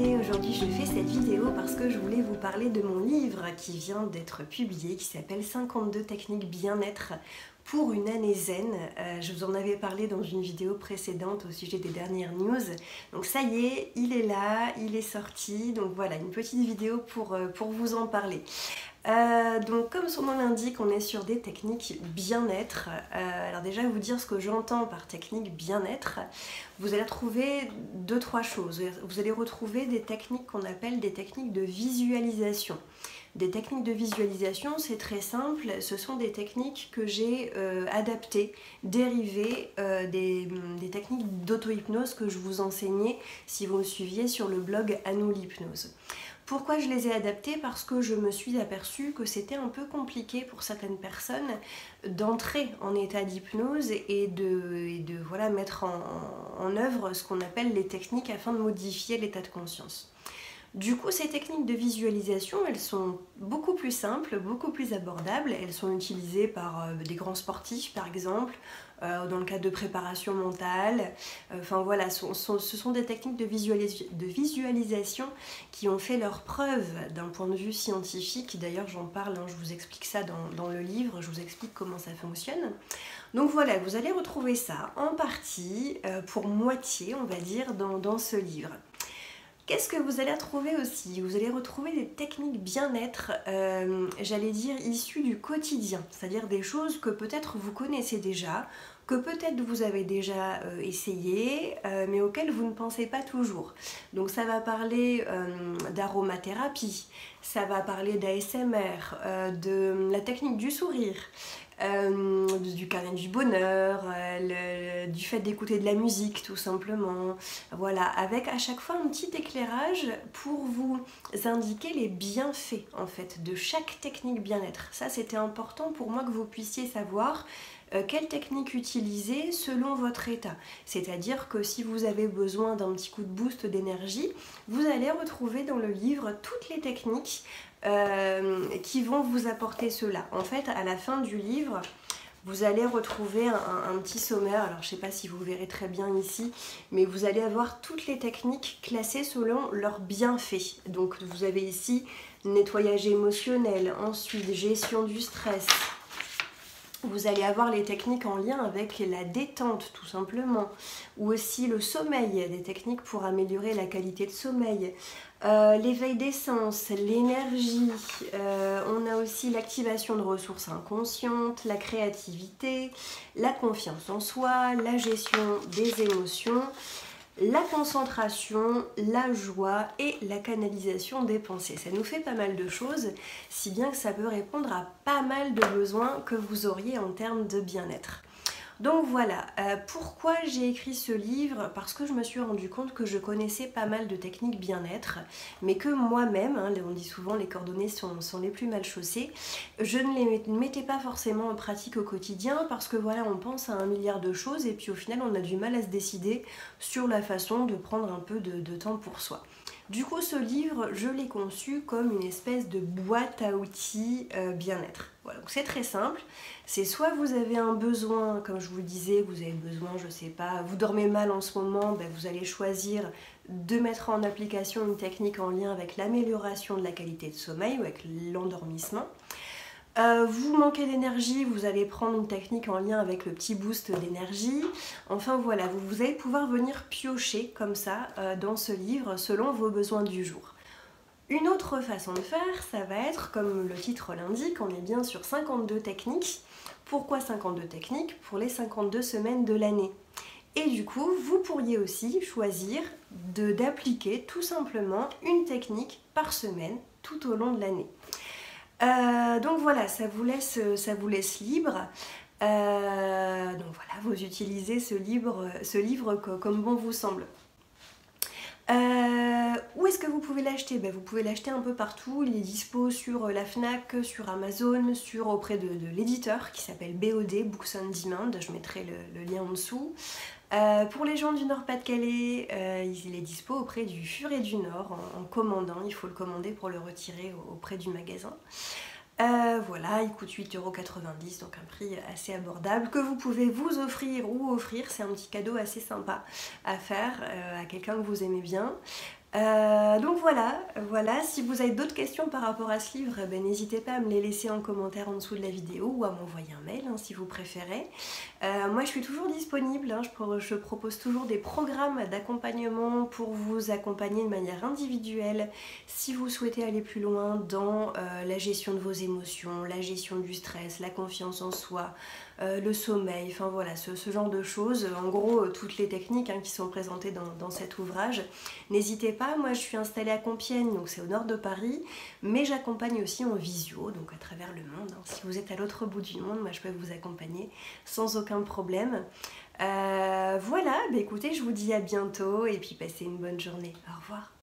est, aujourd'hui je fais cette vidéo parce que je voulais vous parler de mon livre qui vient d'être publié, qui s'appelle 52 techniques bien-être pour une année zen. Je vous en avais parlé dans une vidéo précédente au sujet des dernières news. Donc ça y est, il est là, il est sorti. Donc voilà, une petite vidéo pour vous en parler. Donc comme son nom l'indique, on est sur des techniques bien-être. Alors déjà vous dire ce que j'entends par technique bien-être. Vous allez retrouver deux, trois choses. Vous allez retrouver des techniques qu'on appelle des techniques de visualisation. Des techniques de visualisation, c'est très simple, ce sont des techniques que j'ai adaptées, dérivées des techniques d'auto-hypnose que je vous enseignais si vous me suiviez sur le blog À nous l'hypnose. Pourquoi je les ai adaptées? Parce que je me suis aperçue que c'était un peu compliqué pour certaines personnes d'entrer en état d'hypnose et de voilà, mettre en œuvre ce qu'on appelle les techniques afin de modifier l'état de conscience. Du coup, ces techniques de visualisation, elles sont beaucoup plus simples, beaucoup plus abordables. Elles sont utilisées par des grands sportifs, par exemple, dans le cadre de préparation mentale. Enfin voilà, ce sont des techniques de visualisation qui ont fait leur preuve d'un point de vue scientifique. D'ailleurs, j'en parle, hein, je vous explique ça dans le livre, je vous explique comment ça fonctionne. Donc voilà, vous allez retrouver ça en partie, pour moitié, on va dire, dans ce livre. Qu'est-ce que vous allez retrouver aussi? Vous allez retrouver des techniques bien-être, j'allais dire, issues du quotidien. C'est-à-dire des choses que peut-être vous connaissez déjà, que peut-être vous avez déjà essayé, mais auxquelles vous ne pensez pas toujours. Donc ça va parler d'aromathérapie, ça va parler d'ASMR, de la technique du sourire, du carnet du bonheur, du fait d'écouter de la musique tout simplement, voilà, avec à chaque fois un petit éclairage pour vous indiquer les bienfaits en fait de chaque technique bien-être. Ça c'était important pour moi que vous puissiez savoir quelle technique utiliser selon votre état. C'est-à-dire que si vous avez besoin d'un petit coup de boost d'énergie, vous allez retrouver dans le livre toutes les techniques qui vont vous apporter cela. En fait, à la fin du livre, vous allez retrouver un petit sommaire, alors je ne sais pas si vous verrez très bien ici, mais vous allez avoir toutes les techniques classées selon leurs bienfaits. Donc vous avez ici nettoyage émotionnel, ensuite gestion du stress. Vous allez avoir les techniques en lien avec la détente tout simplement, ou aussi le sommeil, des techniques pour améliorer la qualité de sommeil, l'éveil des sens, l'énergie, on a aussi l'activation de ressources inconscientes, la créativité, la confiance en soi, la gestion des émotions, la concentration, la joie et la canalisation des pensées. Ça nous fait pas mal de choses, si bien que ça peut répondre à pas mal de besoins que vous auriez en termes de bien-être. Donc voilà, pourquoi j'ai écrit ce livre? Parce que je me suis rendu compte que je connaissais pas mal de techniques bien-être, mais que moi-même, hein, on dit souvent les cordonniers sont les plus mal chaussés, je ne les mettais pas forcément en pratique au quotidien parce que voilà, on pense à un milliard de choses et puis au final on a du mal à se décider sur la façon de prendre un peu de temps pour soi. Du coup, ce livre, je l'ai conçu comme une espèce de boîte à outils bien-être. Voilà, donc c'est très simple. C'est soit vous avez un besoin, comme je vous le disais, vous avez besoin, je sais pas, vous dormez mal en ce moment, ben vous allez choisir de mettre en application une technique en lien avec l'amélioration de la qualité de sommeil ou avec l'endormissement. Vous manquez d'énergie, vous allez prendre une technique en lien avec le petit boost d'énergie. Enfin voilà, vous allez pouvoir venir piocher comme ça dans ce livre selon vos besoins du jour. Une autre façon de faire, ça va être, comme le titre l'indique, on est bien sur 52 techniques. Pourquoi 52 techniques? Pour les 52 semaines de l'année. Et du coup, vous pourriez aussi choisir d'appliquer tout simplement une technique par semaine tout au long de l'année. Donc voilà, ça vous laisse libre. Donc voilà, vous utilisez ce livre comme bon vous semble. Où est-ce que vous pouvez l'acheter? Vous pouvez l'acheter un peu partout. Il est dispo sur la Fnac, sur Amazon, auprès de l'éditeur qui s'appelle BOD, Books on Demand. Je mettrai le lien en dessous. Pour les gens du Nord-Pas-de-Calais, il est dispo auprès du Furet du Nord en commandant. Il faut le commander pour le retirer auprès du magasin. Voilà, il coûte 8,90 €, donc un prix assez abordable que vous pouvez vous offrir ou offrir. C'est un petit cadeau assez sympa à faire à quelqu'un que vous aimez bien. Donc voilà, si vous avez d'autres questions par rapport à ce livre, n'hésitez pas à me les laisser en commentaire en dessous de la vidéo ou à m'envoyer un mail si vous préférez. Moi je suis toujours disponible, je propose toujours des programmes d'accompagnement pour vous accompagner de manière individuelle si vous souhaitez aller plus loin dans la gestion de vos émotions, la gestion du stress, la confiance en soi, le sommeil, enfin voilà, ce genre de choses. En gros, toutes les techniques qui sont présentées dans cet ouvrage. N'hésitez pas, moi je suis installée à Compiègne, donc c'est au nord de Paris, mais j'accompagne aussi en visio, donc à travers le monde. Si vous êtes à l'autre bout du monde, moi je peux vous accompagner sans aucun problème. Voilà, écoutez, je vous dis à bientôt et puis passez une bonne journée. Au revoir.